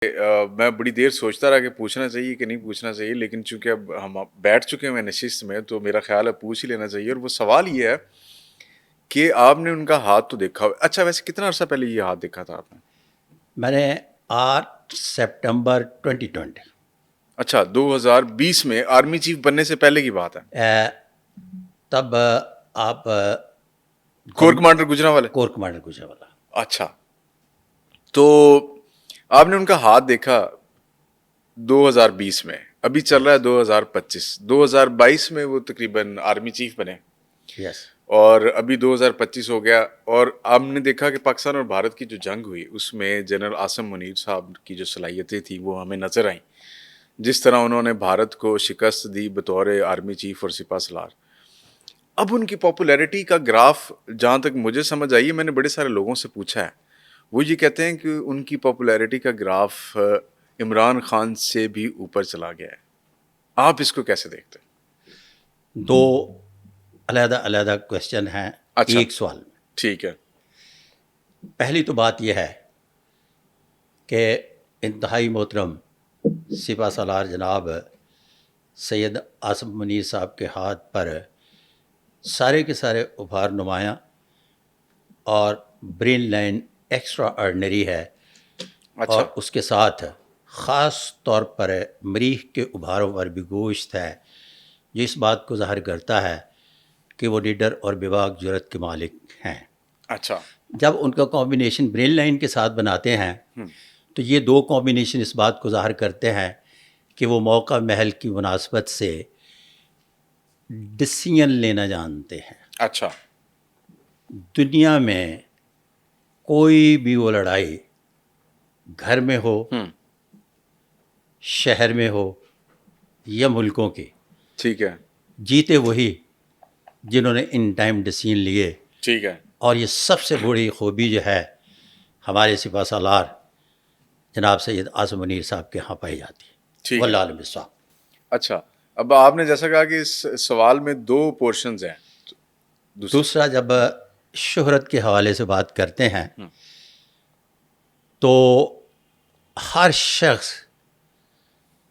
میں بڑی دیر سوچتا رہا کہ پوچھنا چاہیے کہ نہیں پوچھنا چاہیے، لیکن چونکہ اب ہم بیٹھ چکے ہیں نشست میں تو میرا خیال ہے پوچھ ہی لینا چاہیے. اور وہ سوال یہ ہے کہ آپ نے ان کا ہاتھ تو دیکھا ہو. اچھا ویسے کتنا عرصہ پہلے یہ ہاتھ دیکھا تھا آپ نے؟ میں نے 8 سپٹمبر 2020 اچھا 2020 میں آرمی چیف بننے سے پہلے کی بات ہے. تب آپ کور کمانڈر گجرانوالے. Corps commander Gujranwala. اچھا تو آپ نے ان کا ہاتھ دیکھا 2020 میں، ابھی چل رہا ہے 2025، 2022 میں وہ تقریباً آرمی چیف بنے یس. اور ابھی 2025 ہو گیا. اور آپ نے دیکھا کہ پاکستان اور بھارت کی جو جنگ ہوئی اس میں جنرل عاصم منیر صاحب کی جو صلاحیتیں تھیں وہ ہمیں نظر آئیں، جس طرح انہوں نے بھارت کو شکست دی بطور آرمی چیف اور سپاہ سالار. اب ان کی پاپولیرٹی کا گراف جہاں تک مجھے سمجھ آئی ہے، میں نے بڑے سارے لوگوں سے پوچھا ہے، وہ یہ کہتے ہیں کہ ان کی پاپولیرٹی کا گراف عمران خان سے بھی اوپر چلا گیا ہے. آپ اس کو کیسے دیکھتے ہیں؟ دو علیحدہ علیحدہ کوشچن ہیں ایک سوال میں. ٹھیک ہے. پہلی تو بات یہ ہے کہ انتہائی محترم سپاہ سالار جناب سید عاصم منیر صاحب کے ہاتھ پر سارے کے سارے ابھار نمایاں اور برین لائن ایکسٹرا آرڈنری ہے. اور اس کے ساتھ خاص طور پر مریخ کے ابھاروں پر بھی گوشت ہے جو اس بات کو ظاہر کرتا ہے کہ وہ لیڈر اور بیباک جرأت کے مالک ہیں. اچھا جب ان کا کمبینیشن برین لائن کے ساتھ بناتے ہیں تو یہ دو کمبینیشن اس بات کو ظاہر کرتے ہیں کہ وہ موقع محل کی مناسبت سے ڈسیزن لینا جانتے ہیں. اچھا دنیا میں کوئی بھی وہ لڑائی گھر میں ہو، شہر میں ہو یا ملکوں کی، ٹھیک ہے، جیتے وہی جنہوں نے ان ٹائم ڈسیزن لیے. ٹھیک ہے. اور یہ سب سے بڑی خوبی جو ہے ہمارے سپاہ سالار جناب سید عاصم منیر صاحب کے ہاں پائی جاتی ہے. واللہ عالم بالصواب. اچھا اب آپ نے جیسا کہا کہ اس سوال میں دو پورشنز ہیں. دوسرا جب شہرت کے حوالے سے بات کرتے ہیں تو ہر شخص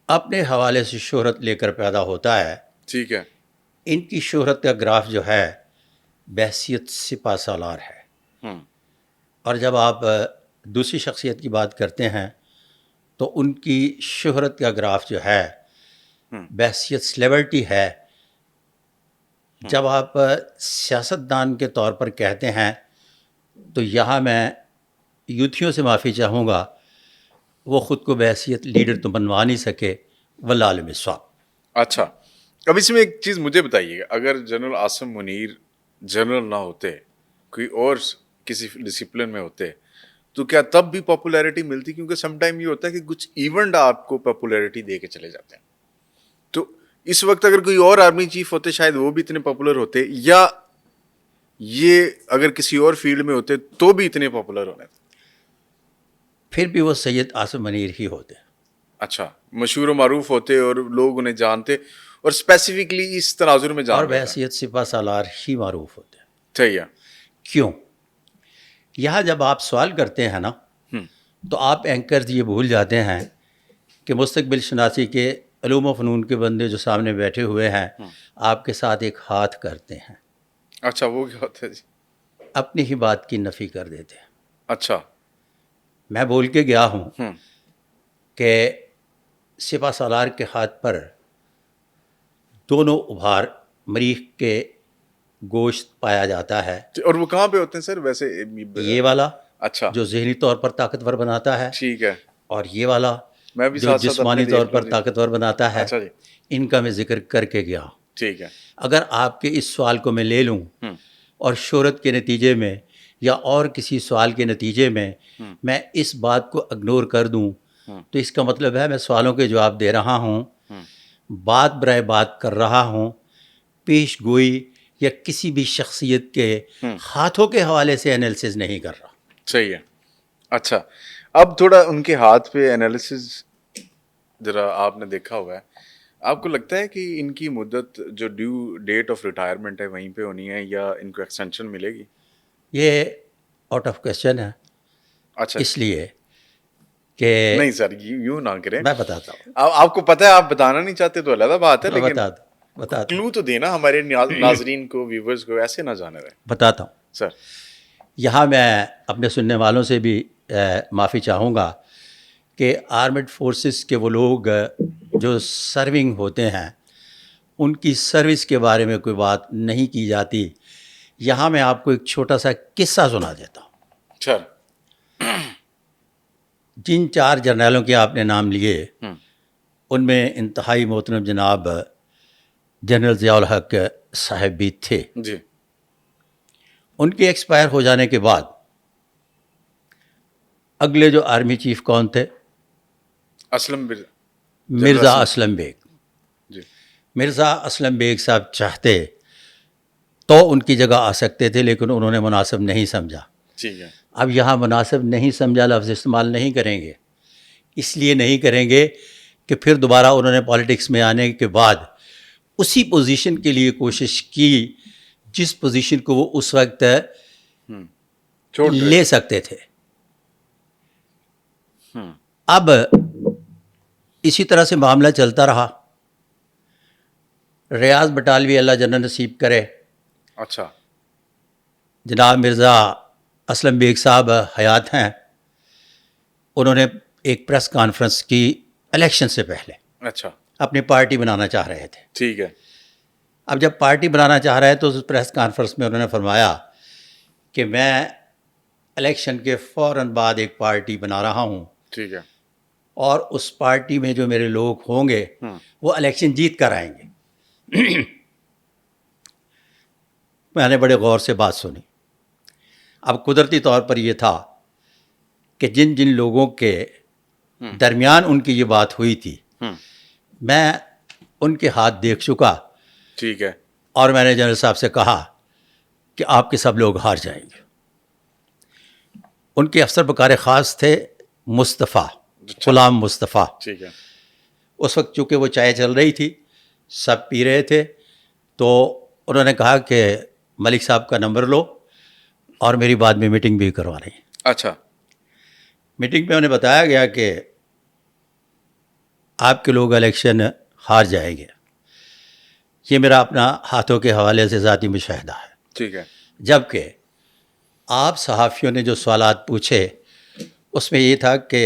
اپنے حوالے سے شہرت لے کر پیدا ہوتا ہے. ٹھیک ہے. ان کی شہرت کا گراف جو ہے بحیثیت سپاہ سالار ہے. اور جب آپ دوسری شخصیت کی بات کرتے ہیں تو ان کی شہرت کا گراف جو ہے بحیثیت سلیبرٹی ہے. جب آپ سیاستدان کے طور پر کہتے ہیں تو یہاں میں یوتھیوں سے معافی چاہوں گا، وہ خود کو بحیثیت لیڈر تو بنوا نہیں سکے. واللہ عالم بالصواب. اچھا اب اس میں ایک چیز مجھے بتائیے گا، اگر جنرل عاصم منیر جنرل نہ ہوتے، کوئی اور کسی ڈسپلن میں ہوتے تو کیا تب بھی پاپولیرٹی ملتی؟ کیونکہ سم ٹائم یہ ہوتا ہے کہ کچھ ایونٹ آپ کو پاپولیرٹی دے کے چلے جاتے ہیں. تو اس وقت اگر کوئی اور آرمی چیف ہوتے شاید وہ بھی اتنے پاپولر ہوتے، یا یہ اگر کسی اور فیلڈ میں ہوتے تو بھی اتنے پاپولر ہونے تھے؟ پھر بھی وہ سید عاصم منیر ہی ہوتے. اچھا مشہور و معروف ہوتے اور لوگ انہیں جانتے اور اسپیسیفکلی اس تناظر میں جانتے اور بحیثیت سپاہ سالار ہی معروف ہوتے. صحیح ہے. کیوں؟ یہاں جب آپ سوال کرتے ہیں نا تو آپ اینکرز یہ بھول جاتے ہیں کہ مستقبل شناسی کے علوم و فنون کے بندے جو سامنے بیٹھے ہوئے ہیں آپ کے ساتھ ایک ہاتھ کرتے ہیں. اچھا وہ کیا ہوتا ہے جی؟ اپنی ہی بات کی نفی کر دیتے ہیں. اچھا میں بول کے گیا ہوں کہ سپاہ سالار کے ہاتھ پر دونوں ابھار مریخ کے گوشت پایا جاتا ہے. اور وہ کہاں پہ ہوتے ہیں سر ویسے؟ یہ والا اچھا جو ذہنی طور پر طاقتور بناتا ہے، ٹھیک ہے، اور یہ والا میں بھی جو ساتھ ساتھ جسمانی طور پر طاقتور بناتا ہے. اچھا جی ان کا میں ذکر کر کے گیا ہوں. ٹھیک ہے. اگر آپ کے اس سوال کو میں لے لوں اور شہرت کے نتیجے میں یا اور کسی سوال کے نتیجے میں میں اس بات کو اگنور کر دوں تو اس کا مطلب ہے میں سوالوں کے جواب دے رہا ہوں، بات برائے بات کر رہا ہوں، پیش گوئی یا کسی بھی شخصیت کے ہاتھوں کے حوالے سے انالیسز نہیں کر رہا. صحیح ہے. اچھا اب تھوڑا ان کے ہاتھ پہ انالیسز ذرا آپ نے دیکھا ہوا ہے، آپ کو لگتا ہے کہ ان کی مدت جو ڈیو ڈیٹ آف ریٹائرمنٹ ہے وہیں پہ ہونی ہے یا ان کو ایکسٹینشن ملے گی؟ یہ آؤٹ آف کویسچن ہے. اچھا اس لیے کہ نہیں سر یوں نہ کریں, میں بتاتا ہوں, آپ کو پتہ ہے آپ بتانا نہیں چاہتے تو علیحدہ بات ہے, میں لیکن بتاتا کلو تو دینا ہمارے ناظرین کو, ویورز کو, ایسے نہ جانے رہے بتاتا ہوں. سر. یہاں میں اپنے سننے والوں سے بھی معافی چاہوں گا کہ آرمڈ فورسز کے وہ لوگ جو سرونگ ہوتے ہیں ان کی سروس کے بارے میں کوئی بات نہیں کی جاتی. یہاں میں آپ کو ایک چھوٹا سا قصہ سنا دیتا ہوں. سر. جن 4 جرنیلوں کے آپ نے نام لیے ان میں انتہائی محترم جناب جنرل ضیاء الحق صاحب بھی تھے. جی. ان کے ایکسپائر ہو جانے کے بعد اگلے جو آرمی چیف کون تھے؟ اسلم مرزا اسلم بیگ. جی. مرزا اسلم بیگ صاحب چاہتے تو ان کی جگہ آ سکتے تھے, لیکن انہوں نے مناسب نہیں سمجھا. ٹھیک ہے. اب یہاں مناسب نہیں سمجھا لفظ استعمال نہیں کریں گے, اس لیے نہیں کریں گے کہ پھر دوبارہ انہوں نے پالیٹکس میں آنے کے بعد اسی پوزیشن کے لیے کوشش کی جس پوزیشن کو وہ اس وقت لے سکتے تھے. اب اسی طرح سے معاملہ چلتا رہا. ریاض بٹالوی اللہ جنت نصیب کرے, اچھا, جناب مرزا اسلم بیگ صاحب حیات ہیں, انہوں نے ایک پریس کانفرنس کی الیکشن سے پہلے. اچھا. اپنی پارٹی بنانا چاہ رہے تھے. ٹھیک ہے. اب جب پارٹی بنانا چاہ رہے تو اس پریس کانفرنس میں انہوں نے فرمایا کہ میں الیکشن کے فوراً بعد ایک پارٹی بنا رہا ہوں. ٹھیک ہے. اور اس پارٹی میں جو میرے لوگ ہوں گے وہ الیکشن جیت کر آئیں گے. میں نے بڑے غور سے بات سنی. اب قدرتی طور پر یہ تھا کہ جن جن لوگوں کے درمیان ان کی یہ بات ہوئی تھی میں ان کے ہاتھ دیکھ چکا. ٹھیک ہے. اور میں نے جنرل صاحب سے کہا کہ آپ کے سب لوگ ہار جائیں گے. ان کے افسر بکار خاص تھے مصطفیٰ, غلام مصطفیٰ. ٹھیک ہے. اس وقت چونکہ وہ چائے چل رہی تھی, سب پی رہے تھے, تو انہوں نے کہا کہ ملک صاحب کا نمبر لو اور میری بعد میں میٹنگ بھی کروا رہی ہیں. اچھا. میٹنگ میں انہیں بتایا گیا کہ آپ کے لوگ الیکشن ہار جائیں گے. یہ میرا اپنا ہاتھوں کے حوالے سے ذاتی مشاہدہ ہے. ٹھیک ہے. جبکہ آپ صحافیوں نے جو سوالات پوچھے اس میں یہ تھا کہ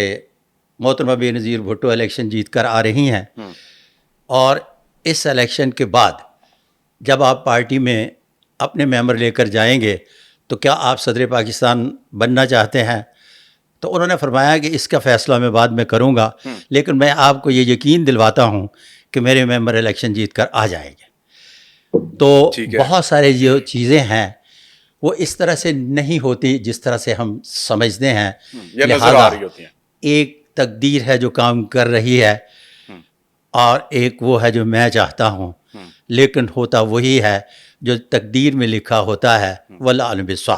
محترمہ بے نظیر بھٹو الیکشن جیت کر آ رہی ہیں, اور اس الیکشن کے بعد جب آپ پارٹی میں اپنے ممبر لے کر جائیں گے تو کیا آپ صدر پاکستان بننا چاہتے ہیں؟ تو انہوں نے فرمایا کہ اس کا فیصلہ میں بعد میں کروں گا, لیکن میں آپ کو یہ یقین دلواتا ہوں کہ میرے ممبر الیکشن جیت کر آ جائیں گے. تو بہت سارے جو چیزیں ہیں وہ اس طرح سے نہیں ہوتی جس طرح سے ہم سمجھتے ہیں. لہٰذا ایک تقدیر ہے جو کام کر رہی ہے اور ایک وہ ہے جو میں چاہتا ہوں, لیکن ہوتا وہی ہے جو تقدیر میں لکھا ہوتا ہے. واللہ اعلم بالصواب.